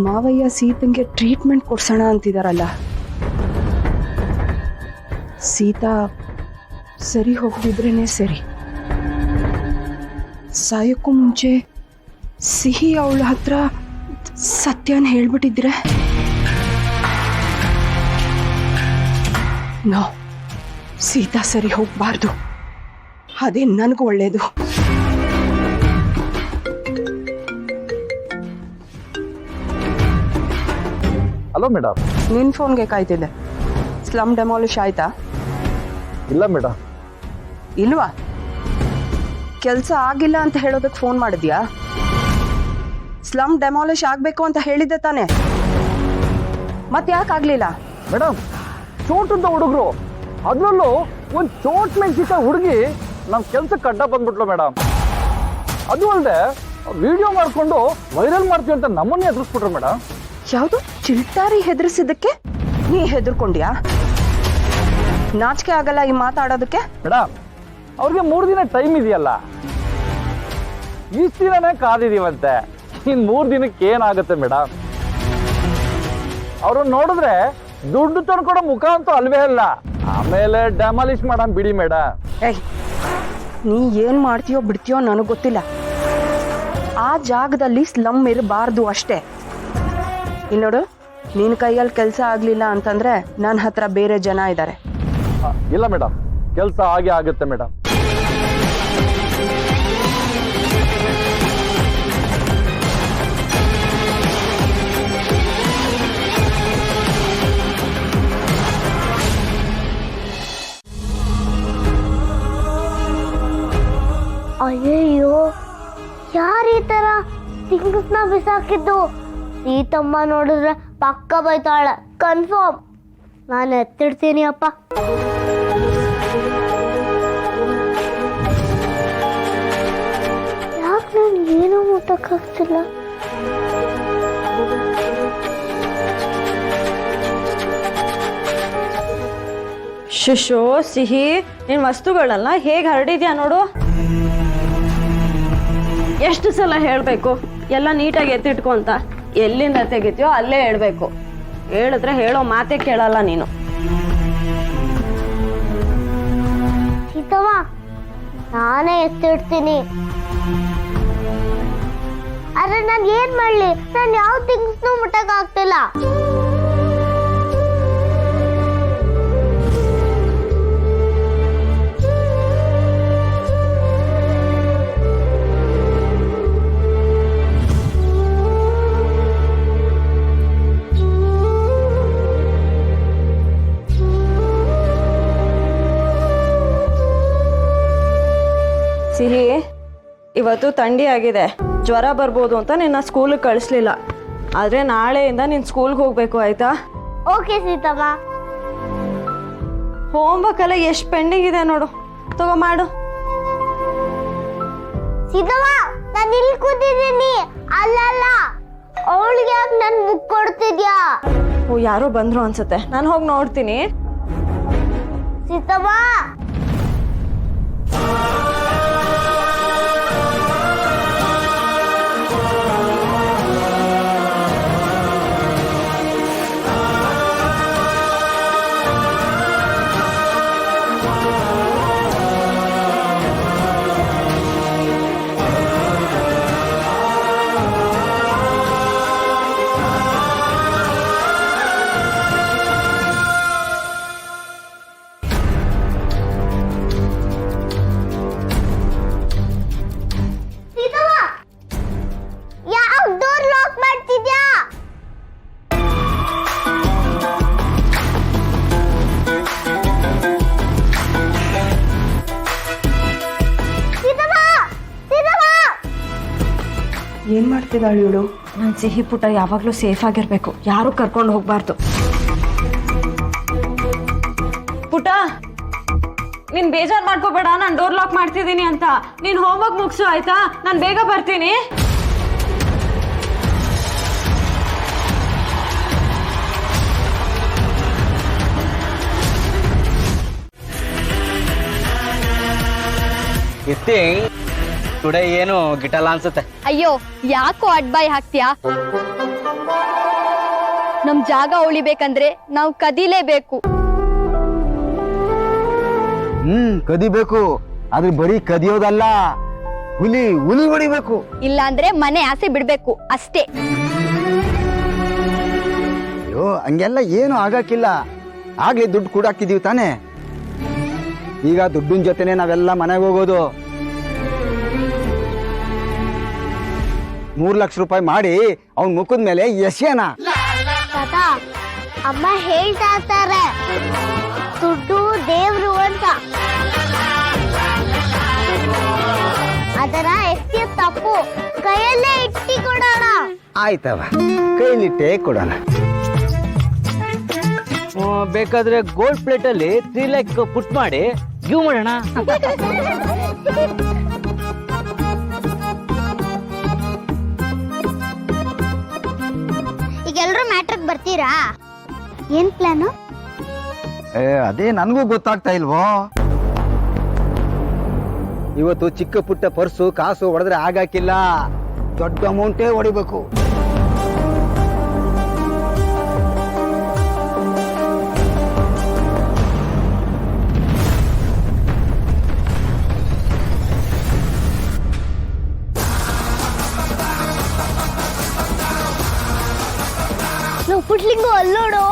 ಮಾವಯ್ಯ ಸೀತಂಗೆ ಟ್ರೀಟ್ಮೆಂಟ್ ಕೊಡ್ಸೋಣ ಅಂತಿದಾರಲ್ಲ. ಸೀತಾ ಸರಿ ಹೋಗದಿದ್ರೇನೆ ಸರಿ. ಸಾಯಕ್ಕೂ ಮುಂಚೆ ಸಿಹಿ ಅವಳ ಹತ್ರ ಸತ್ಯನ ಹೇಳ್ಬಿಟ್ಟಿದ್ರೆ ನೋ, ಸೀತಾ ಸರಿ ಹೋಗ್ಬಾರ್ದು. ಅದೇ ನನಗೂ ಒಳ್ಳೇದು. Hello madam. ನಿನ್ ಫೋನ್ಗೆ ಕಾಯ್ತಿದ್ದೆ. ಸ್ಲಮ್ ಡೆಮಾಲಿಷ್ ಆಯ್ತಾ? ಇಲ್ಲ ಮೇಡಮ್. ಇಲ್ವಾ? ಕೆಲಸ ಆಗಿಲ್ಲ ಅಂತ ಹೇಳೋದಕ್ಕೆ ಫೋನ್ ಮಾಡಿದ್ಯಾ? ಸ್ಲಮ್ ಡೆಮಾಲಿಷ್ ಆಗ್ಬೇಕು ಅಂತ ಹೇಳಿದ್ದೆ ತಾನೆ, ಮತ್ತೆ ಯಾಕೆ ಆಗ್ಲಿಲ್ಲ? ಮೇಡಮ್, ಚೋಟಂತ ಹುಡುಗರು, ಅದ್ರಲ್ಲೂ ಒಂದು ಚೋಟ್ ಮೆಣಸಿಕ ಹುಡುಗಿ ನಮ್ಮ ಕೆಲ್ಸಕ್ಕೆ ಅಡ್ಡ ಬಂದ್ಬಿಟ್ಲು ಮೇಡಮ್. ಅದು ಅಲ್ಲದೆ ವಿಡಿಯೋ ಮಾಡ್ಕೊಂಡು ವೈರಲ್ ಮಾಡ್ತೀವಿ ಅಂತ ನಮ್ಮನ್ನೇ ಎದುರಿಸ್ಬಿಟ್ರು ಮೇಡಮ್. ಯಾವುದು ಚಿಲ್ಟಾರಿ ಹೆದರ್ಸಿದ್ದಕ್ಕೆ ನೀ ಹೆದರ್ಕೊಂಡ್ಯಾ? ನಾಚಿಕೆ ಆಗಲ್ಲ ಈ ಮಾತಾಡೋದಕ್ಕೆ? ಮೇಡಮ್, ಅವ್ರಿಗೆ 3 ದಿನ ಟೈಮ್ ಇದೆಯಲ್ಲ, ಇಷ್ಟು ದಿನನೇ ಕಾದಿದೀವಂತೆ. ಇನ್ 3 ದಿನಕ್ಕೆ ಏನಾಗುತ್ತೆ ಮೇಡಮ್? ಅವ್ರನ್ನ ನೋಡಿದ್ರೆ ದುಡ್ಡು ತಂದ್ಕೊಡೋ ಮುಖ ಅಂತೂ ಅಲ್ವೇ ಅಲ್ಲ. ಆಮೇಲೆ ಡೆಮಾಲಿಷ್ ಮಾಡಮ್ ಬಿಡಿ ಮೇಡಮ್. ಏಯ್, ನೀ ಏನ್ ಮಾಡ್ತೀಯೋ ಬಿಡ್ತೀಯೋ ನನಗೆ ಗೊತ್ತಿಲ್ಲ. ಆ ಜಾಗದಲ್ಲಿ ಸ್ಲಮ್ ಇರಬಾರ್ದು ಅಷ್ಟೇ. ಇನ್ನೋಡು, ನಿನ್ ಕೈಯಲ್ಲಿ ಕೆಲಸ ಆಗ್ಲಿಲ್ಲ ಅಂತಂದ್ರೆ ನನ್ನ ಹತ್ರ ಬೇರೆ ಜನ ಇದ್ದಾರೆ. ಇಲ್ಲ ಮೇಡಮ್, ಕೆಲಸ ಹಾಗೆ ಆಗುತ್ತೆ ಮೇಡಮ್. ಅಯ್ಯಯ್ಯೋ, ಯಾರು ಈ ತರ ಥಿಂಗ್ಸ್ನ ಬಿಸಾಕಿದ್ದು? ಸೀತಮ್ಮ ನೋಡಿದ್ರೆ ಪಕ್ಕ ಬೈತಾಳೆ, ಕನ್ಫರ್ಮ್. ನಾನು ಎತ್ತಿಡ್ತೀನಿ ಅಪ್ಪ. ಯಾಕೆ ನಾನು ಏನೂ ಮುಟ್ಟಕ್ಕಾಗ್ತಿಲ್ಲ? ಶಿಶು, ಸಿಹಿ, ನಿನ್ ವಸ್ತುಗಳನ್ನ ಹೇಗೆ ಹರಡಿದ್ಯಾ ನೋಡು. ಎಷ್ಟು ಸಲ ಹೇಳ್ಬೇಕು ಎಲ್ಲ ನೀಟಾಗಿ ಎತ್ತಿಟ್ಕೊ ಅಂತ? ಎಲ್ಲಿಂದ ತೆಗಿತೀಯೋ ಅಲ್ಲೇ ಹೇಳ್ಬೇಕು. ಹೇಳಿದ್ರೆ ಹೇಳೋ ಮಾತೇ ಕೇಳಲ್ಲ ನೀನು. ಸೀತಮ್ಮ, ನಾನೇ ಎತ್ತಿಡ್ತೀನಿ. ಆದ್ರೆ ನಾನು ಏನ್ ಮಾಡ್ಲಿ? ನಾನು ಯಾವ ಥಿಂಗ್ಸ್ನೂ ಮುಟ್ಟಕ್ಕಾಗ್ತಿಲ್ಲ. ಸಿಹಿ, ಇವತ್ತು ಥಂಡಿ ಆಗಿದೆ, ಜ್ವರ ಬರ್ಬೋದು ಅಂತ ನಿನ್ನ ಸ್ಕೂಲಿಗೆ ಕಳಿಸ್ಲಿಲ್ಲ. ಆದರೆ ನಾಳೆಯಿಂದ ನೀನು ಸ್ಕೂಲ್ಗೆ ಹೋಗ್ಬೇಕು, ಆಯ್ತಾ? ಓಕೆ ಸೀತಮ್ಮ. ಹೋಮ್ವರ್ಕ್ ಎಲ್ಲ ಎಷ್ಟು ಪೆಂಡಿಂಗ್ ಇದೆ ನೋಡು, ತಗೋ ಮಾಡು. ಸೀತಮ್ಮ, ನಾನು ಇಲ್ಲಿ ಕೂತಿದ್ದೀನಿ. ಅಲ್ಲಲ್ಲ, ಅವಳಿಗೆ ಯಾಕೆ ನನ್ ಬುಕ್ ಕೊಡ್ತಿದ್ಯಾ? ಓ, ಯಾರೋ ಬಂದ್ರು ಅನ್ಸುತ್ತೆ, ನಾನು ಹೋಗಿ ನೋಡ್ತೀನಿ. ಸೀತಮ್ಮ, ಏನ್ ಮಾಡ್ತಿದ್ದಾಳೆ ಇವಳು? ನನ್ನ ಸಿಹಿ ಪುಟ್ಟ ಯಾವಾಗಲೂ ಸೇಫ್ ಆಗಿರ್ಬೇಕು, ಯಾರು ಕರ್ಕೊಂಡು ಹೋಗ್ಬಾರ್ದು. ಪುಟ್ಟ, ನೀನ್ ಬೇಜಾರ್ ಮಾಡ್ಕೋಬೇಡ, ನಾನು ಡೋರ್ ಲಾಕ್ ಮಾಡ್ತಿದ್ದೀನಿ ಅಂತ. ನೀನ್ ಹೋಮ್ವರ್ಕ್ ಮುಗಿಸು, ಆಯ್ತಾ? ನಾನು ಬೇಗ ಬರ್ತೀನಿ. ಟುಡೇ ಏನು ಗಿಟಲ್ಲ ಅನ್ಸುತ್ತೆ. ಅಯ್ಯೋ, ಯಾಕೋ ಅಡ್ಬಾಯ್ ಹಾಕ್ತೀಯಾ? ನಮ್ ಜಾಗ ಉಳಿಬೇಕಂದ್ರೆ ನಾವು ಕದಿಲೇಬೇಕು. ಕದಿಬೇಕು, ಆದ್ರೆ ಬರೀ ಕದಿಯೋದಲ್ಲ, ಹುಲಿ ಹೊಡಿಬೇಕು. ಇಲ್ಲಾಂದ್ರೆ ಮನೆ ಆಸೆ ಬಿಡ್ಬೇಕು ಅಷ್ಟೇ. ಅಯ್ಯೋ ಹಂಗೆಲ್ಲ ಏನು ಆಗಕ್ಕಿಲ್ಲ. ಆಗ್ಲೇ ದುಡ್ಡು ಕೂಡ ಹಾಕಿದೀವಿ ತಾನೆ. ಈಗ ದುಡ್ಡಿನ ಜೊತೆನೆ ನಾವೆಲ್ಲ ಮನೆಗೆ ಹೋಗೋದು. 3 ಲಕ್ಷ ರೂಪಾಯಿ ಮಾಡಿ ಅವನ್ ಮುಖದ ಮೇಲೆ ಎಸೆಯನ. ತಾತ, ಅಮ್ಮ ಹೇಳ್ತಾ ಇರ್ತಾರೆ ದುಡ್ಡು ದೇವ್ರು ಅಂತ. ಅದರ ಎಸ್ತಿ ತಪ್ಪು, ಕೈಯಲ್ಲೇ ಇಟ್ಟಿ ಕೊಡೋಣ. ಆಯ್ತವ, ಕೈಲಿಟ್ಟೆ ಕೊಡೋಣ. ಬೇಕಾದ್ರೆ ಗೋಲ್ಡ್ ಪ್ಲೇಟ್ ಅಲ್ಲಿ 3 ಲೈಕ್ ಪುಟ್ ಮಾಡಿ ಗಿವ್ ಮಾಡೋಣ. ಈಗ ಎಲ್ರು ಮ್ಯಾಟ್ರಿಕ್ ಬರ್ತೀರಾ? ಏನ್ ಪ್ಲಾನು? ಅದೇ ನನಗೂ ಗೊತ್ತಾಗ್ತಾ ಇಲ್ವೋ. ಇವತ್ತು ಚಿಕ್ಕ ಪುಟ್ಟ ಪರ್ಸು ಕಾಸು ಹೊಡೆದ್ರೆ ಆಗಾಕಿಲ್ಲ, ದೊಡ್ಡ ಅಮೌಂಟೇ ಹೊಡಿಬೇಕು. ನಾವು ಪುಟ್ಲಿಂಗು ಅಲ್ಲೋಡು.